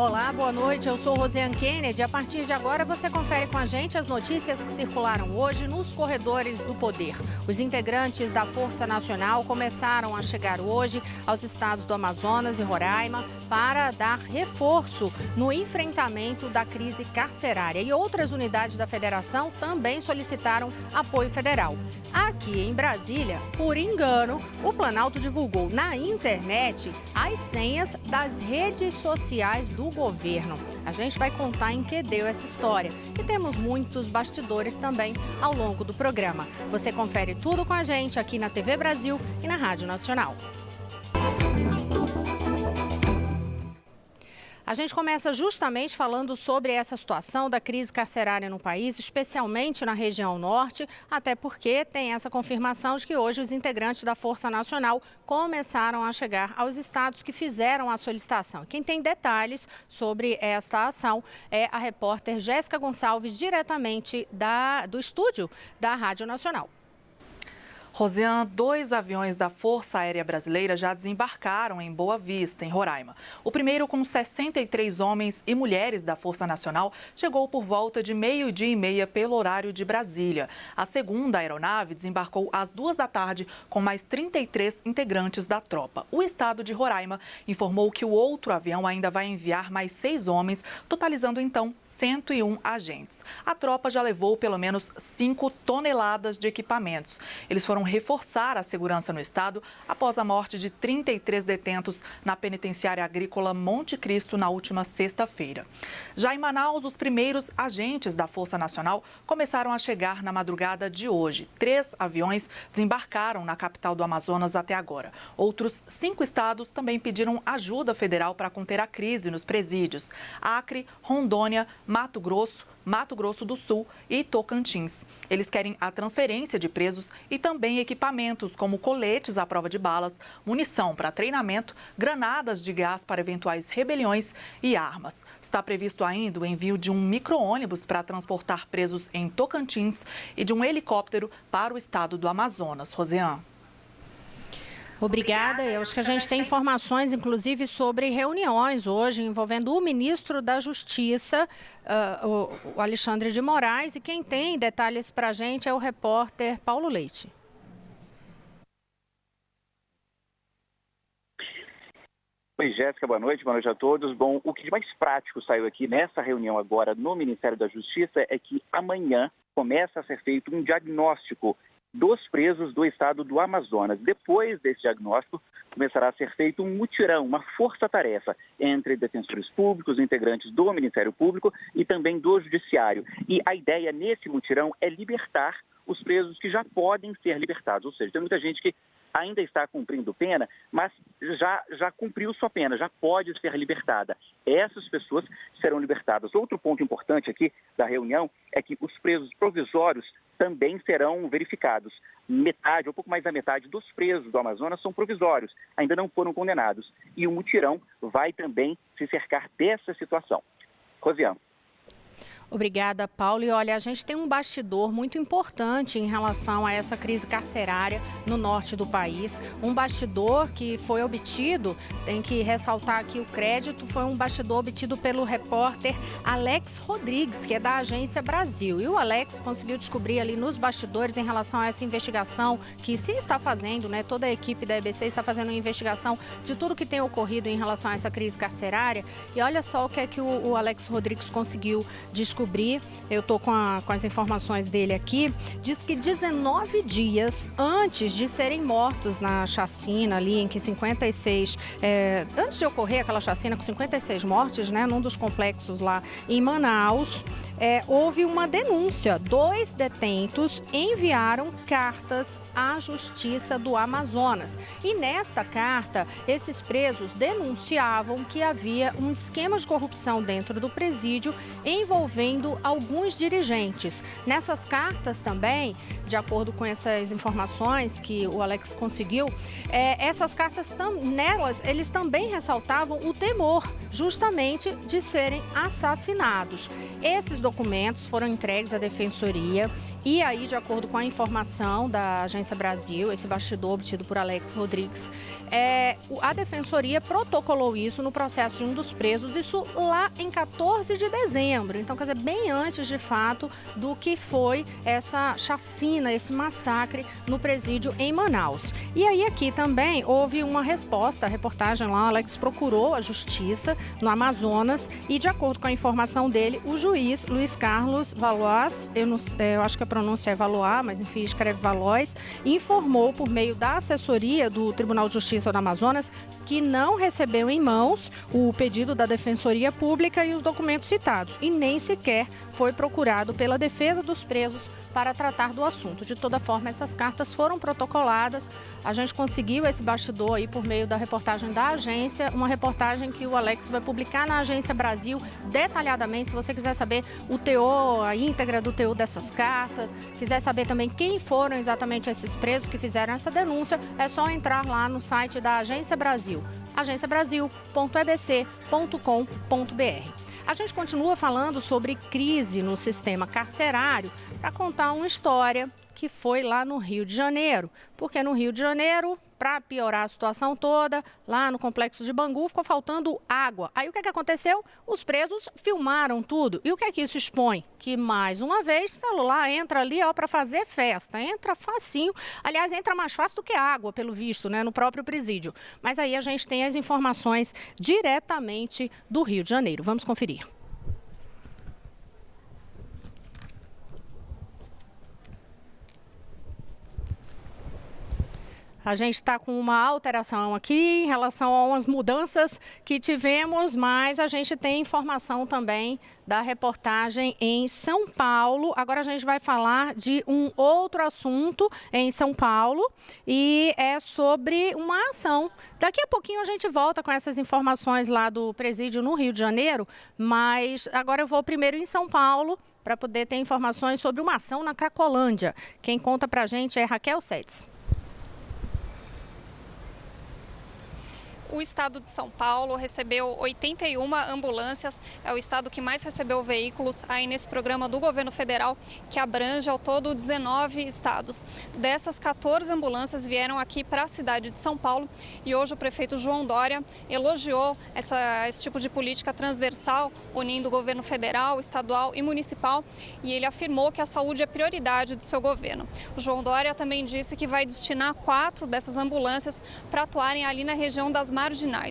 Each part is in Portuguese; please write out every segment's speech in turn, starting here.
Olá, boa noite. Eu sou Rosiane Kennedy. A partir de agora, você confere com a gente as notícias que circularam hoje nos corredores do poder. Os integrantes da Força Nacional começaram a chegar hoje aos estados do Amazonas e Roraima para dar reforço no enfrentamento da crise carcerária. E outras unidades da federação também solicitaram apoio federal. Aqui em Brasília, por engano, o Planalto divulgou na internet as senhas das redes sociais do governo. A gente vai contar em que deu essa história. E temos muitos bastidores também ao longo do programa. Você confere tudo com a gente aqui na TV Brasil e na Rádio Nacional. A gente começa justamente falando sobre essa situação da crise carcerária no país, especialmente na região norte, até porque tem essa confirmação de que hoje os integrantes da Força Nacional começaram a chegar aos estados que fizeram a solicitação. Quem tem detalhes sobre esta ação é a repórter Jéssica Gonçalves, diretamente do estúdio da Rádio Nacional. Rosiane, 2 aviões da Força Aérea Brasileira já desembarcaram em Boa Vista, em Roraima. O primeiro, com 63 homens e mulheres da Força Nacional, chegou por volta de 12h30 pelo horário de Brasília. A segunda aeronave desembarcou às 2 da tarde com mais 33 integrantes da tropa. O estado de Roraima informou que o outro avião ainda vai enviar mais 6 homens, totalizando então 101 agentes. A tropa já levou pelo menos 5 toneladas de equipamentos. Eles foram reforçar a segurança no estado após a morte de 33 detentos na penitenciária agrícola Monte Cristo na última sexta-feira. Já em Manaus, os primeiros agentes da Força Nacional começaram a chegar na madrugada de hoje. 3 aviões desembarcaram na capital do Amazonas até agora. Outros 5 estados também pediram ajuda federal para conter a crise nos presídios: Acre, Rondônia, Mato Grosso do Sul e Tocantins. Eles querem a transferência de presos e também equipamentos como coletes à prova de balas, munição para treinamento, granadas de gás para eventuais rebeliões e armas. Está previsto ainda o envio de um micro-ônibus para transportar presos em Tocantins e de um helicóptero para o estado do Amazonas. Rosiane. Obrigada. Eu acho que a gente tem informações, inclusive, sobre reuniões hoje envolvendo o ministro da Justiça, o Alexandre de Moraes. E quem tem detalhes para a gente é o repórter Paulo Leite. Oi, Jéssica, boa noite a todos. Bom, o que de mais prático saiu aqui nessa reunião agora no Ministério da Justiça é que amanhã começa a ser feito um diagnóstico dos presos do estado do Amazonas. Depois desse diagnóstico, começará a ser feito um mutirão, uma força-tarefa entre defensores públicos, integrantes do Ministério Público e também do Judiciário. E a ideia nesse mutirão é libertar os presos que já podem ser libertados. Ou seja, tem muita gente que ainda está cumprindo pena, mas já cumpriu sua pena, já pode ser libertada. Essas pessoas serão libertadas. Outro ponto importante aqui da reunião é que os presos provisórios também serão verificados. Metade, ou pouco mais da metade dos presos do Amazonas são provisórios, ainda não foram condenados. E o mutirão vai também se cercar dessa situação. Rosiane. Obrigada, Paulo. E olha, a gente tem um bastidor muito importante em relação a essa crise carcerária no norte do país. Um bastidor que foi obtido, tem que ressaltar aqui o crédito, foi um bastidor obtido pelo repórter Alex Rodrigues, que é da Agência Brasil. E o Alex conseguiu descobrir ali nos bastidores em relação a essa investigação que se está fazendo, né? Toda a equipe da EBC está fazendo uma investigação de tudo que tem ocorrido em relação a essa crise carcerária. E olha só o que é que o Alex Rodrigues conseguiu descobrir. Eu estou com as informações dele aqui. Diz que 19 dias antes de serem mortos na chacina ali em que 56... antes de ocorrer aquela chacina com 56 mortes, né, num dos complexos lá em Manaus, houve uma denúncia. 2 detentos enviaram cartas à Justiça do Amazonas. E nesta carta, esses presos denunciavam que havia um esquema de corrupção dentro do presídio envolvendo alguns dirigentes. Nessas cartas também, de acordo com essas informações que o Alex conseguiu, essas cartas, nelas, eles também ressaltavam o temor justamente de serem assassinados. Esses documentos documentos foram entregues à Defensoria e aí, de acordo com a informação da Agência Brasil, esse bastidor obtido por Alex Rodrigues, a Defensoria protocolou isso no processo de um dos presos, isso lá em 14 de dezembro. Então, quer dizer, bem antes, de fato, do que foi essa chacina, esse massacre no presídio em Manaus. E aí, aqui também houve uma resposta, a reportagem lá, o Alex procurou a Justiça no Amazonas e, de acordo com a informação dele, o juiz Luiz Carlos Valois, eu acho que a pronúncia é Valois, mas enfim, escreve Valois, informou por meio da assessoria do Tribunal de Justiça do Amazonas que não recebeu em mãos o pedido da Defensoria Pública e os documentos citados e nem sequer foi procurado pela defesa dos presos para tratar do assunto. De toda forma, essas cartas foram protocoladas. A gente conseguiu esse bastidor aí por meio da reportagem da agência, uma reportagem que o Alex vai publicar na Agência Brasil detalhadamente. Se você quiser saber o teor, a íntegra do teor dessas cartas, quiser saber também quem foram exatamente esses presos que fizeram essa denúncia, é só entrar lá no site da Agência Brasil, agenciabrasil.ebc.com.br. A gente continua falando sobre crise no sistema carcerário para contar uma história que foi lá no Rio de Janeiro. Porque no Rio de Janeiro, para piorar a situação toda, lá no complexo de Bangu, ficou faltando água. Aí o que aconteceu? Os presos filmaram tudo. E o que é que isso expõe? Que, mais uma vez, celular entra ali para fazer festa. Entra facinho. Aliás, entra mais fácil do que água, pelo visto, né, no próprio presídio. Mas aí a gente tem as informações diretamente do Rio de Janeiro. Vamos conferir. A gente está com uma alteração aqui em relação a umas mudanças que tivemos, mas a gente tem informação também da reportagem em São Paulo. Agora a gente vai falar de um outro assunto em São Paulo e é sobre uma ação. Daqui a pouquinho a gente volta com essas informações lá do presídio no Rio de Janeiro, mas agora eu vou primeiro em São Paulo para poder ter informações sobre uma ação na Cracolândia. Quem conta para a gente é Raquel Sedes. O estado de São Paulo recebeu 81 ambulâncias, é o estado que mais recebeu veículos aí nesse programa do governo federal, que abrange ao todo 19 estados. Dessas, 14 ambulâncias vieram aqui para a cidade de São Paulo e hoje o prefeito João Dória elogiou esse tipo de política transversal, unindo o governo federal, estadual e municipal, e ele afirmou que a saúde é prioridade do seu governo. O João Dória também disse que vai destinar 4 dessas ambulâncias para atuarem ali na região das marginais.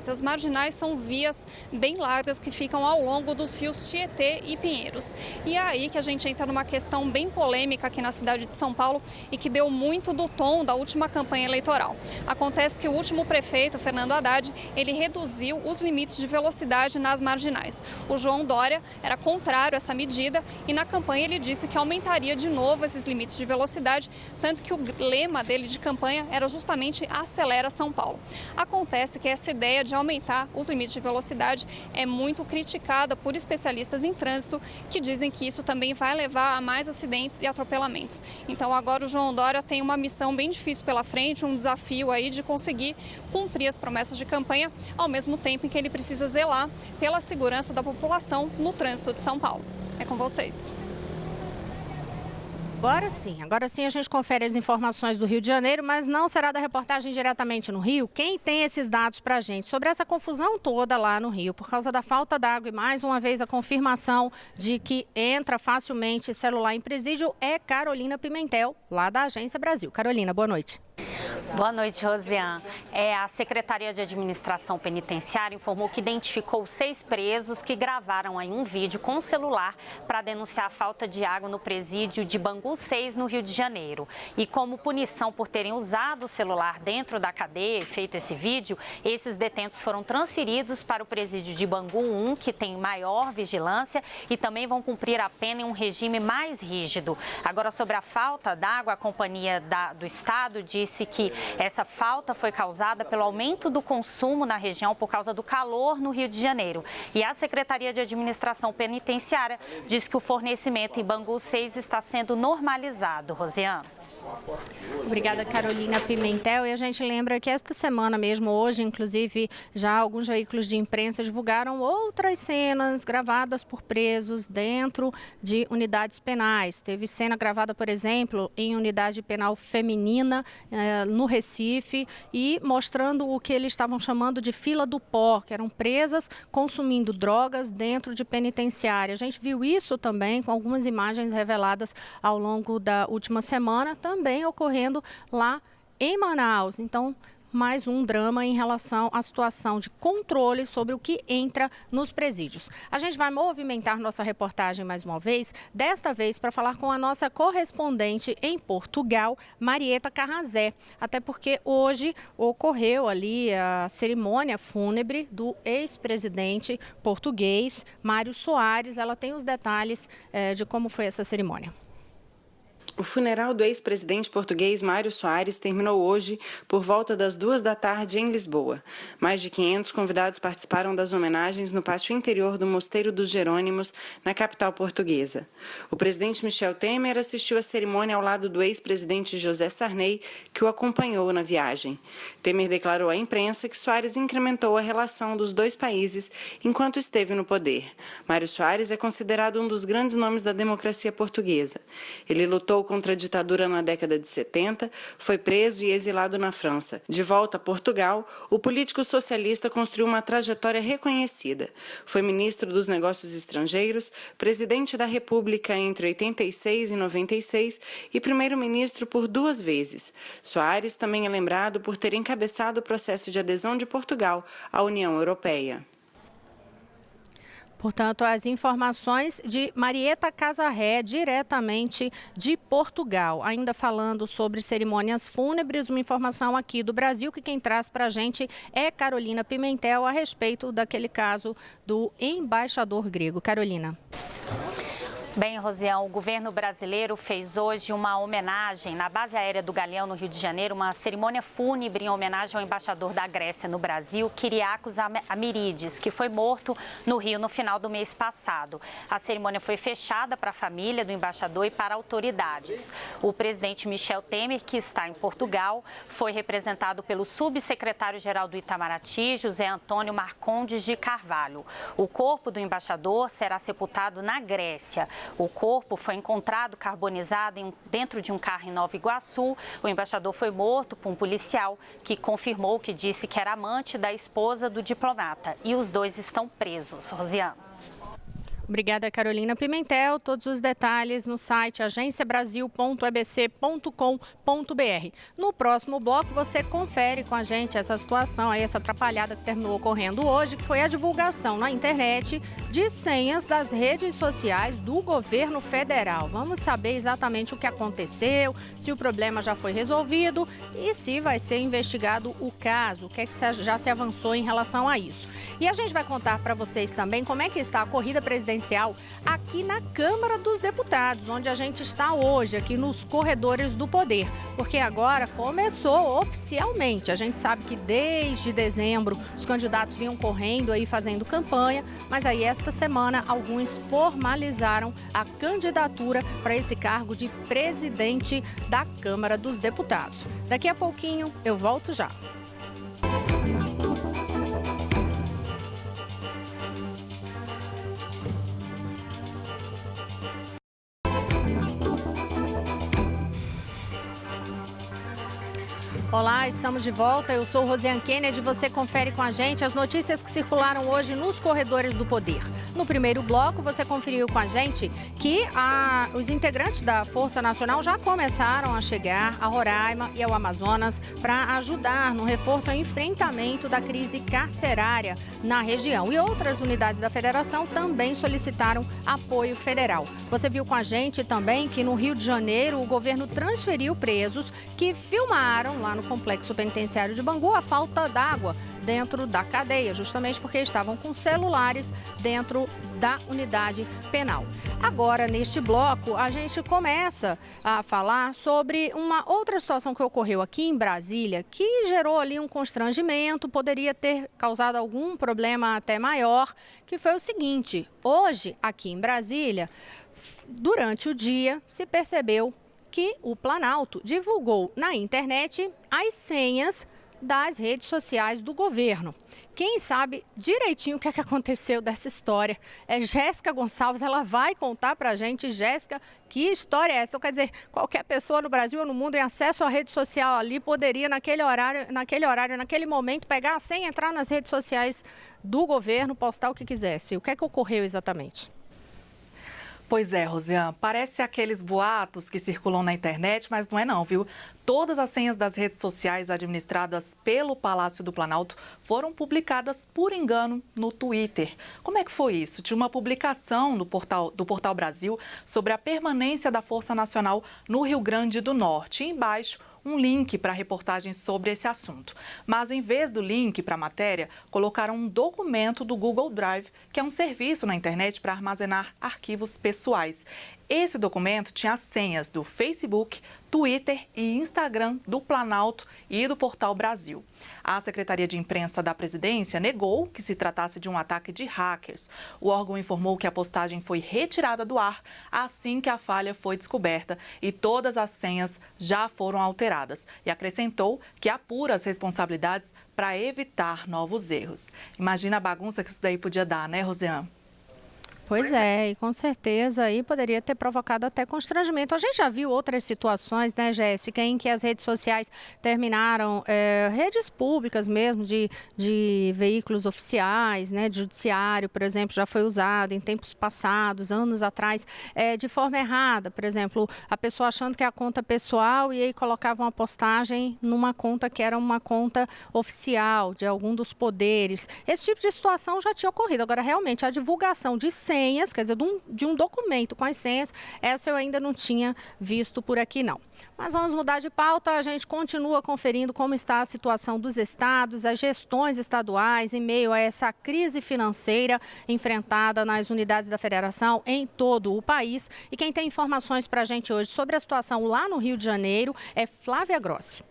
As marginais são vias bem largas que ficam ao longo dos rios Tietê e Pinheiros. E é aí que a gente entra numa questão bem polêmica aqui na cidade de São Paulo e que deu muito do tom da última campanha eleitoral. Acontece que o último prefeito, Fernando Haddad, ele reduziu os limites de velocidade nas marginais. O João Dória era contrário a essa medida e na campanha ele disse que aumentaria de novo esses limites de velocidade, tanto que o lema dele de campanha era justamente Acelera São Paulo. Acontece que essa ideia de aumentar os limites de velocidade é muito criticada por especialistas em trânsito que dizem que isso também vai levar a mais acidentes e atropelamentos. Então agora o João Dória tem uma missão bem difícil pela frente, um desafio aí de conseguir cumprir as promessas de campanha, ao mesmo tempo em que ele precisa zelar pela segurança da população no trânsito de São Paulo. É com vocês. Agora sim a gente confere as informações do Rio de Janeiro, mas não será da reportagem diretamente no Rio. Quem tem esses dados para a gente sobre essa confusão toda lá no Rio, por causa da falta d'água e mais uma vez a confirmação de que entra facilmente celular em presídio, é Carolina Pimentel, lá da Agência Brasil. Carolina, boa noite. Boa noite, Rosiane. A Secretaria de Administração Penitenciária informou que identificou 6 presos que gravaram aí um vídeo com o celular para denunciar a falta de água no presídio de Bangu 6, no Rio de Janeiro. E como punição por terem usado o celular dentro da cadeia e feito esse vídeo, esses detentos foram transferidos para o presídio de Bangu 1, que tem maior vigilância, e também vão cumprir a pena em um regime mais rígido. Agora, sobre a falta d'água, a Companhia do Estado disse que essa falta foi causada pelo aumento do consumo na região por causa do calor no Rio de Janeiro. E a Secretaria de Administração Penitenciária diz que o fornecimento em Bangu 6 está sendo normalizado. Rosiane. Obrigada, Carolina Pimentel. E a gente lembra que esta semana mesmo, hoje, inclusive, já alguns veículos de imprensa divulgaram outras cenas gravadas por presos dentro de unidades penais. Teve cena gravada, por exemplo, em unidade penal feminina no Recife e mostrando o que eles estavam chamando de fila do pó, que eram presas consumindo drogas dentro de penitenciária. A gente viu isso também com algumas imagens reveladas ao longo da última semana, também ocorrendo lá em Manaus. Então, mais um drama em relação à situação de controle sobre o que entra nos presídios. A gente vai movimentar nossa reportagem mais uma vez, desta vez para falar com a nossa correspondente em Portugal, Marieta Carrazé. Até porque hoje ocorreu ali a cerimônia fúnebre do ex-presidente português, Mário Soares. Ela tem os detalhes de como foi essa cerimônia. O funeral do ex-presidente português Mário Soares terminou hoje por volta das 14h em Lisboa. Mais de 500 convidados participaram das homenagens no pátio interior do Mosteiro dos Jerônimos, na capital portuguesa. O presidente Michel Temer assistiu à cerimônia ao lado do ex-presidente José Sarney, que o acompanhou na viagem. Temer declarou à imprensa que Soares incrementou a relação dos dois países enquanto esteve no poder. Mário Soares é considerado um dos grandes nomes da democracia portuguesa. Ele lutou contra a ditadura na década de 70, foi preso e exilado na França. De volta a Portugal, o político socialista construiu uma trajetória reconhecida. Foi ministro dos Negócios Estrangeiros, presidente da República entre 86 e 96 e primeiro-ministro por 2 vezes. Soares também é lembrado por ter encabeçado o processo de adesão de Portugal à União Europeia. Portanto, as informações de Marieta Carrazé, diretamente de Portugal. Ainda falando sobre cerimônias fúnebres, uma informação aqui do Brasil, que quem traz para a gente é Carolina Pimentel, a respeito daquele caso do embaixador grego. Carolina. Bem, Rosiane, o governo brasileiro fez hoje uma homenagem na base aérea do Galeão, no Rio de Janeiro, uma cerimônia fúnebre em homenagem ao embaixador da Grécia no Brasil, Kyriakos Amiridis, que foi morto no Rio no final do mês passado. A cerimônia foi fechada para a família do embaixador e para autoridades. O presidente Michel Temer, que está em Portugal, foi representado pelo subsecretário-geral do Itamaraty, José Antônio Marcondes de Carvalho. O corpo do embaixador será sepultado na Grécia. O corpo foi encontrado carbonizado dentro de um carro em Nova Iguaçu. O embaixador foi morto por um policial que confirmou que disse que era amante da esposa do diplomata. E os dois estão presos. Rosiane. Obrigada, Carolina Pimentel. Todos os detalhes no site agenciabrasil.ebc.com.br. No próximo bloco, você confere com a gente essa situação, aí, essa atrapalhada que terminou ocorrendo hoje, que foi a divulgação na internet de senhas das redes sociais do governo federal. Vamos saber exatamente o que aconteceu, se o problema já foi resolvido e se vai ser investigado o caso, o que é que já se avançou em relação a isso. E a gente vai contar para vocês também como é que está a corrida presidencial aqui na Câmara dos Deputados, onde a gente está hoje, aqui nos corredores do poder, porque agora começou oficialmente. A gente sabe que desde dezembro os candidatos vinham correndo aí fazendo campanha, mas aí esta semana alguns formalizaram a candidatura para esse cargo de presidente da Câmara dos Deputados. Daqui a pouquinho eu volto já. Olá, estamos de volta. Eu sou Rosiane Kennedy. Você confere com a gente as notícias que circularam hoje nos corredores do poder. No primeiro bloco, você conferiu com a gente que os integrantes da Força Nacional já começaram a chegar a Roraima e ao Amazonas para ajudar no reforço ao enfrentamento da crise carcerária na região. E outras unidades da federação também solicitaram apoio federal. Você viu com a gente também que no Rio de Janeiro o governo transferiu presos que filmaram lá no complexo penitenciário de Bangu a falta d'água dentro da cadeia, justamente porque estavam com celulares dentro da unidade penal. Agora, neste bloco, a gente começa a falar sobre uma outra situação que ocorreu aqui em Brasília, que gerou ali um constrangimento, poderia ter causado algum problema até maior, que foi o seguinte: hoje, aqui em Brasília, durante o dia, se percebeu que o Planalto divulgou na internet as senhas das redes sociais do governo. Quem sabe direitinho o que é que aconteceu dessa história é Jéssica Gonçalves, ela vai contar pra gente. Jéssica, que história é essa? Então, quer dizer, qualquer pessoa no Brasil ou no mundo em acesso à rede social ali poderia, naquele horário, naquele momento, pegar a senha, entrar nas redes sociais do governo, postar o que quisesse. O que é que ocorreu exatamente? Pois é, Rosiane, parece aqueles boatos que circulam na internet, mas não é não, viu? Todas as senhas das redes sociais administradas pelo Palácio do Planalto foram publicadas por engano no Twitter. Como é que foi isso? Tinha uma publicação do Portal Brasil sobre a permanência da Força Nacional no Rio Grande do Norte. E embaixo, um link para reportagens sobre esse assunto. Mas, em vez do link para a matéria, colocaram um documento do Google Drive, que é um serviço na internet para armazenar arquivos pessoais. Esse documento tinha as senhas do Facebook, Twitter e Instagram do Planalto e do Portal Brasil. A Secretaria de Imprensa da Presidência negou que se tratasse de um ataque de hackers. O órgão informou que a postagem foi retirada do ar assim que a falha foi descoberta e todas as senhas já foram alteradas. E acrescentou que apura as responsabilidades para evitar novos erros. Imagina a bagunça que isso daí podia dar, né, Rosiane? Pois é, e com certeza aí poderia ter provocado até constrangimento. A gente já viu outras situações, né, Jéssica, em que as redes sociais terminaram, redes públicas mesmo, de veículos oficiais, né, de judiciário, por exemplo, já foi usado em tempos passados, anos atrás, de forma errada. Por exemplo, a pessoa achando que é a conta pessoal e aí colocava uma postagem numa conta que era uma conta oficial de algum dos poderes. Esse tipo de situação já tinha ocorrido. Agora, realmente, a divulgação de senhas, quer dizer, de um documento com as senhas, essa eu ainda não tinha visto por aqui, não. Mas vamos mudar de pauta, a gente continua conferindo como está a situação dos estados, as gestões estaduais em meio a essa crise financeira enfrentada nas unidades da federação em todo o país. E quem tem informações para a gente hoje sobre a situação lá no Rio de Janeiro é Flávia Grossi.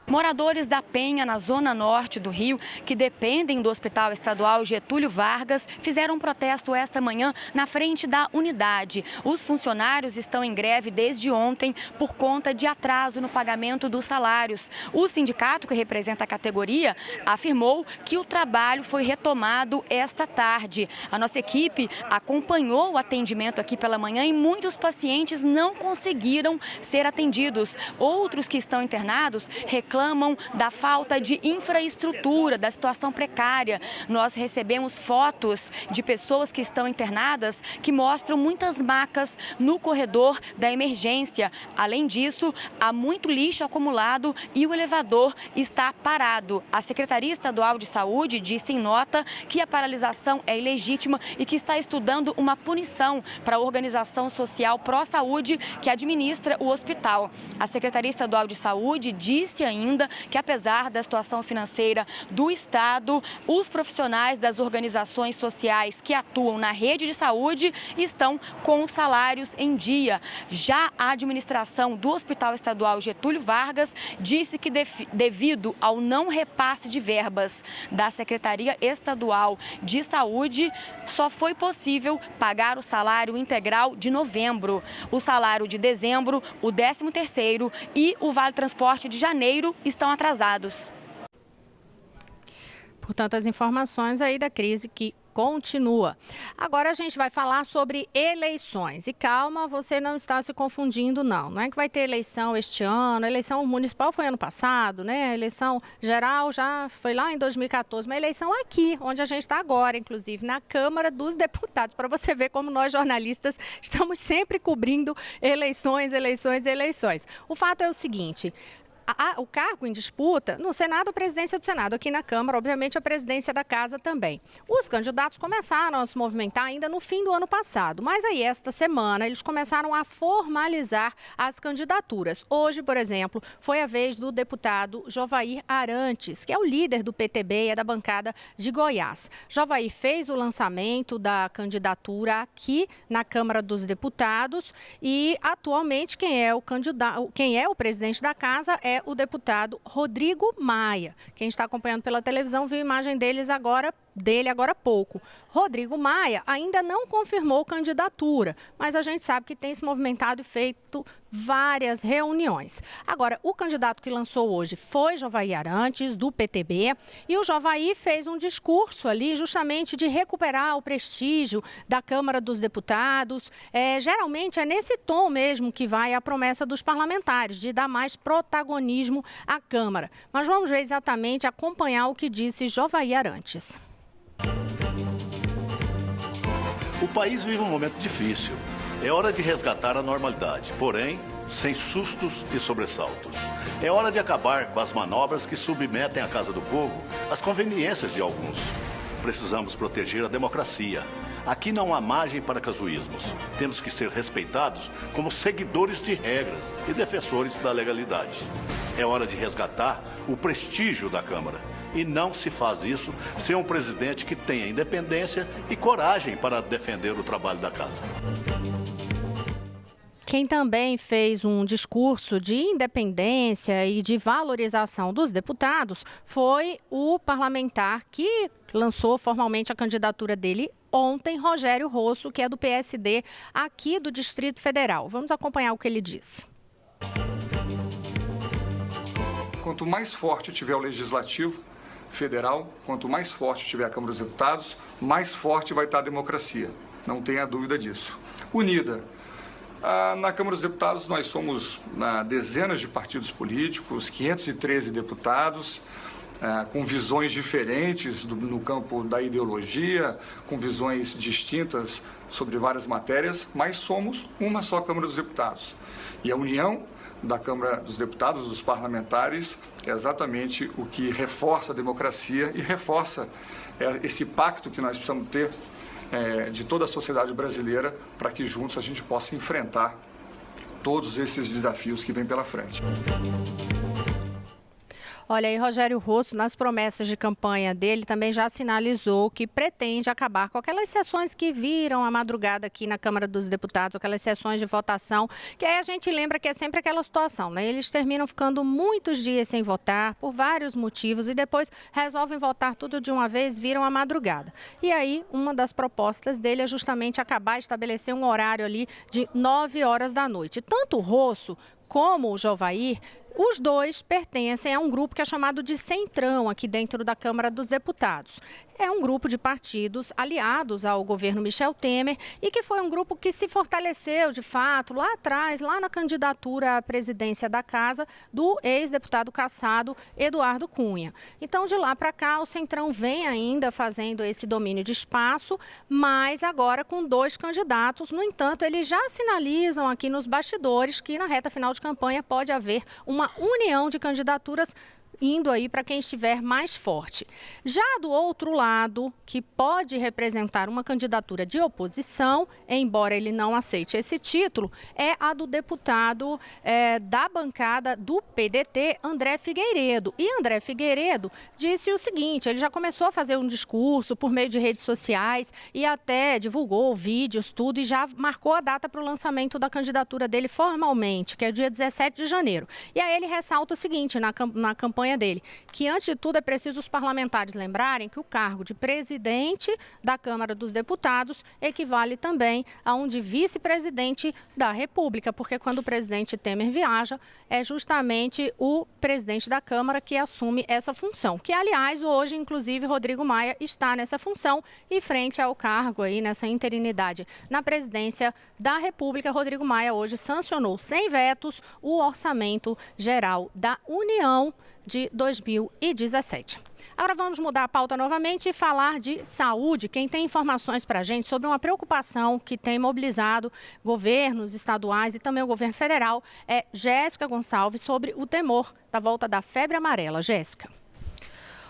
Moradores da Penha, na zona norte do Rio, que dependem do Hospital Estadual Getúlio Vargas, fizeram um protesto esta manhã na frente da unidade. Os funcionários estão em greve desde ontem por conta de atraso no pagamento dos salários. O sindicato, que representa a categoria, afirmou que o trabalho foi retomado esta tarde. A nossa equipe acompanhou o atendimento aqui pela manhã e muitos pacientes não conseguiram ser atendidos. Outros que estão internados reclamam da falta de infraestrutura, da situação precária. Nós recebemos fotos de pessoas que estão internadas que mostram muitas macas no corredor da emergência. Além disso, há muito lixo acumulado e o elevador está parado. A Secretaria Estadual de Saúde disse em nota que a paralisação é ilegítima e que está estudando uma punição para a organização social pró-saúde que administra o hospital. A Secretaria Estadual de Saúde disse ainda que, apesar da situação financeira do Estado, os profissionais das organizações sociais que atuam na rede de saúde estão com os salários em dia. Já a administração do Hospital Estadual Getúlio Vargas disse que, devido ao não repasse de verbas da Secretaria Estadual de Saúde, só foi possível pagar o salário integral de novembro. O salário de dezembro, o 13º e o Vale Transporte de janeiro estão atrasados. Portanto, as informações aí da crise que continua. Agora a gente vai falar sobre eleições. E calma, você não está se confundindo, não. Não é que vai ter eleição este ano. A eleição municipal foi ano passado, né? A eleição geral já foi lá em 2014. Uma eleição aqui, onde a gente está agora, inclusive, na Câmara dos Deputados. Para você ver como nós, jornalistas, estamos sempre cobrindo eleições. O fato é o seguinte: o cargo em disputa no Senado, a presidência do Senado, aqui na Câmara, obviamente a presidência da Casa também. Os candidatos começaram a se movimentar ainda no fim do ano passado, mas aí esta semana eles começaram a formalizar as candidaturas. Hoje, por exemplo, foi a vez do deputado Jovair Arantes, que é o líder do PTB e é da bancada de Goiás. Jovair fez o lançamento da candidatura aqui na Câmara dos Deputados e atualmente quem é o presidente da Casa é o deputado Rodrigo Maia. Quem está acompanhando pela televisão viu a imagem deles agora dele agora há pouco. Rodrigo Maia ainda não confirmou candidatura, mas a gente sabe que tem se movimentado e feito várias reuniões. Agora, o candidato que lançou hoje foi Jovair Arantes, do PTB, e o Jovair fez um discurso ali justamente de recuperar o prestígio da Câmara dos Deputados. Geralmente é nesse tom mesmo que vai a promessa dos parlamentares, de dar mais protagonismo à Câmara. Mas vamos ver exatamente, acompanhar o que disse Jovair Arantes. O país vive um momento difícil. É hora de resgatar a normalidade, porém, sem sustos e sobressaltos. É hora de acabar com as manobras que submetem à casa do povo às conveniências de alguns. Precisamos proteger a democracia. Aqui não há margem para casuísmos. Temos que ser respeitados como seguidores de regras e defensores da legalidade. É hora de resgatar o prestígio da Câmara. E não se faz isso sem um presidente que tenha independência e coragem para defender o trabalho da casa. Quem também fez um discurso de independência e de valorização dos deputados foi o parlamentar que lançou formalmente a candidatura dele ontem, Rogério Rosso, que é do PSD aqui do Distrito Federal. Vamos acompanhar o que ele disse. Quanto mais forte tiver o Legislativo Federal, quanto mais forte tiver a Câmara dos Deputados, mais forte vai estar a democracia. Não tenha dúvida disso. Unida. Na Câmara dos Deputados nós somos dezenas de partidos políticos, 513 deputados, com visões diferentes no campo da ideologia, com visões distintas sobre várias matérias, mas somos uma só Câmara dos Deputados. E a união da Câmara dos Deputados, dos parlamentares, é exatamente o que reforça a democracia e reforça esse pacto que nós precisamos ter de toda a sociedade brasileira para que juntos a gente possa enfrentar todos esses desafios que vêm pela frente. Olha aí, Rogério Rosso, nas promessas de campanha dele, também já sinalizou que pretende acabar com aquelas sessões que viram a madrugada aqui na Câmara dos Deputados, aquelas sessões de votação, que aí a gente lembra que é sempre aquela situação, né? Eles terminam ficando muitos dias sem votar, por vários motivos, e depois resolvem votar tudo de uma vez, viram a madrugada. E aí, uma das propostas dele é justamente acabar, estabelecer um horário ali de 9 horas da noite. Tanto o Rosso como o Jovair, os dois pertencem a um grupo que é chamado de Centrão, aqui dentro da Câmara dos Deputados. É um grupo de partidos aliados ao governo Michel Temer e que foi um grupo que se fortaleceu, de fato, lá atrás, lá na candidatura à presidência da Casa do ex-deputado cassado Eduardo Cunha. Então, de lá para cá, o Centrão vem ainda fazendo esse domínio de espaço, mas agora com 2 candidatos. No entanto, eles já sinalizam aqui nos bastidores que na reta final de campanha pode haver uma união de candidaturas indo aí para quem estiver mais forte. Já do outro lado, que pode representar uma candidatura de oposição, embora ele não aceite esse título, é a do deputado da bancada do PDT, André Figueiredo. E André Figueiredo disse o seguinte, ele já começou a fazer um discurso por meio de redes sociais e até divulgou vídeos, tudo, e já marcou a data para o lançamento da candidatura dele formalmente, que é dia 17 de janeiro. E aí ele ressalta o seguinte na campanha dele, que antes de tudo é preciso os parlamentares lembrarem que o cargo de presidente da Câmara dos Deputados equivale também a um de vice-presidente da República, porque quando o presidente Temer viaja, é justamente o presidente da Câmara que assume essa função, que aliás hoje, inclusive, Rodrigo Maia está nessa função e frente ao cargo aí nessa interinidade na presidência da República, Rodrigo Maia hoje sancionou sem vetos o orçamento geral da União de 2017. Agora vamos mudar a pauta novamente e falar de saúde. Quem tem informações para a gente sobre uma preocupação que tem mobilizado governos estaduais e também o governo federal é Jéssica Gonçalves sobre o temor da volta da febre amarela. Jéssica.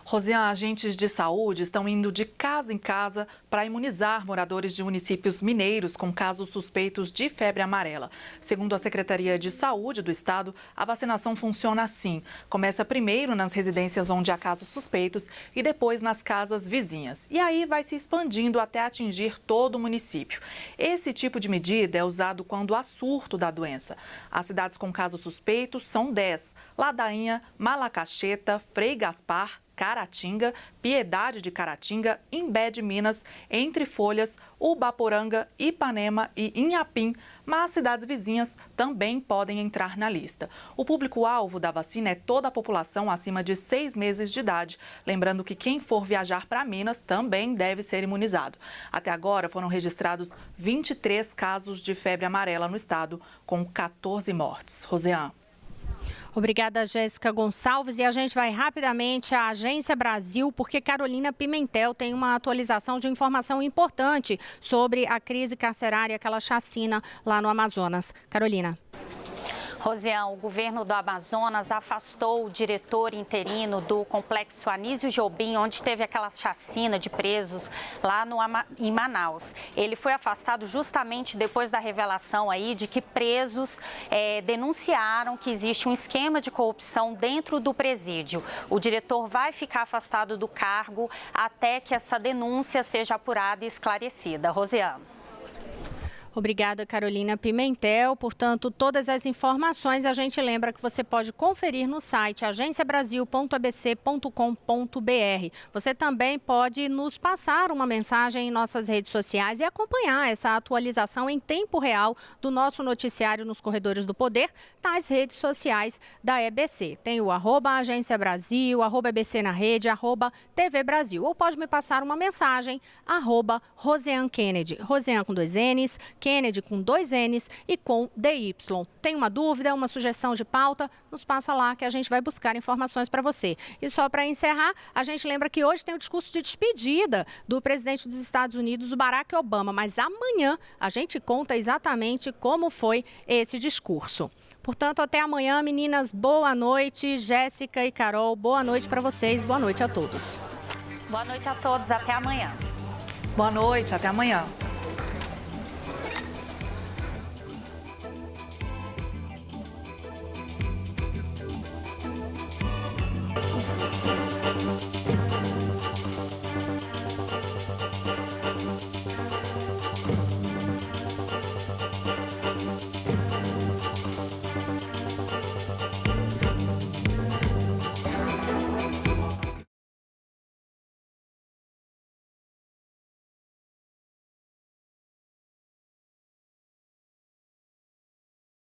Rosiane, agentes de saúde estão indo de casa em casa para imunizar moradores de municípios mineiros com casos suspeitos de febre amarela. Segundo a Secretaria de Saúde do Estado, a vacinação funciona assim. Começa primeiro nas residências onde há casos suspeitos e depois nas casas vizinhas. E aí vai se expandindo até atingir todo o município. Esse tipo de medida é usado quando há surto da doença. As cidades com casos suspeitos são 10: Ladainha, Malacacheta, Frei Gaspar, Caratinga, Piedade de Caratinga, Imbé de Minas, Entre Folhas, Ubaporanga, Ipanema e Inhapim, mas cidades vizinhas também podem entrar na lista. O público-alvo da vacina é toda a população acima de 6 meses de idade. Lembrando que quem for viajar para Minas também deve ser imunizado. Até agora foram registrados 23 casos de febre amarela no estado, com 14 mortes. Roseane. Obrigada, Jéssica Gonçalves. E a gente vai rapidamente à Agência Brasil, porque Carolina Pimentel tem uma atualização de informação importante sobre a crise carcerária, aquela chacina lá no Amazonas. Carolina. Rosiane, o governo do Amazonas afastou o diretor interino do complexo Anísio Jobim, onde teve aquela chacina de presos lá em Manaus. Ele foi afastado justamente depois da revelação aí de que presos denunciaram que existe um esquema de corrupção dentro do presídio. O diretor vai ficar afastado do cargo até que essa denúncia seja apurada e esclarecida. Rosiane. Obrigada, Carolina Pimentel. Portanto, todas as informações a gente lembra que você pode conferir no site agenciabrasil.abc.com.br. Você também pode nos passar uma mensagem em nossas redes sociais e acompanhar essa atualização em tempo real do nosso noticiário nos Corredores do Poder nas redes sociais da EBC. Tem o @agenciabrasil, @EBC na rede, @TV Brasil. Ou pode me passar uma mensagem, @Roseane Kennedy. Roseane com 2 N's, Kennedy com 2 N's e com DY. Tem uma dúvida, uma sugestão de pauta? Nos passa lá que a gente vai buscar informações para você. E só para encerrar, a gente lembra que hoje tem o discurso de despedida do presidente dos Estados Unidos, o Barack Obama, mas amanhã a gente conta exatamente como foi esse discurso. Portanto, até amanhã, meninas. Boa noite, Jéssica e Carol. Boa noite para vocês. Boa noite a todos. Boa noite a todos. Até amanhã. Boa noite. Até amanhã.